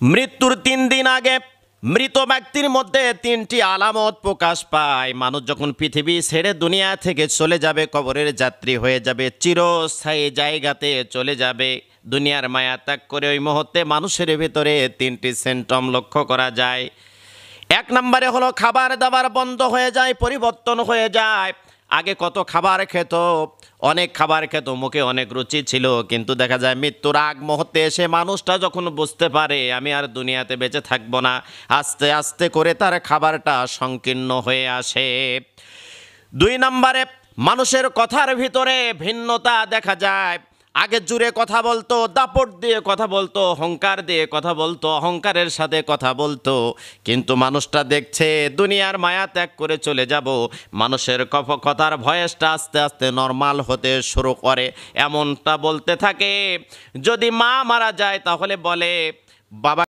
মৃত্যুর ৩ দিন আগে মৃত ব্যক্তির মধ্যে ৩টি আলামত প্রকাশ পায়। মানুষ যখন পৃথিবী ছেড়ে দুনিয়া থেকে চলে যাবে, কবরের যাত্রী হয়ে যাবে, চিরস্থায়ী জায়গাতে চলে যাবে, দুনিয়ার মায়া ত্যাগ করে, ওই মুহূর্তে মানুষের ভিতরে ৩টি সিমটম লক্ষ্য করা যায়। ১ নম্বরে হলো খাবার দাবার বন্ধ হয়ে যায়, পরিবর্তন হয়ে যায়। আগে কত খাবার খেত, অনেক খাবার খেত, মুখে অনেক রুচি ছিল, কিন্তু দেখা যায় মৃত্যুর আগ মুহূর্তে এসে মানুষটা যখন বুঝতে পারে আমি আর দুনিয়াতে বেঁচে থাকবো না, আস্তে আস্তে করে তার খাবারটা সংকীর্ণ হয়ে আসে। ২ নম্বরে মানুষের কথার ভিতরে ভিন্নতা দেখা যায়। আগে জুড়ে কথা বলতো, দাপট দিয়ে কথা বলতো, অহংকার দিয়ে কথা বলতো, অহংকারের সাথে কথা বলতো, কিন্তু মানুষটা দেখছে দুনিয়ার মায়া ত্যাগ করে চলে যাব, মানুষের কথার ভয়েসটা আস্তে আস্তে নর্মাল হতে শুরু করে। এমনটা বলতে থাকে, যদি মা মারা যায় তাহলে বলে বাবা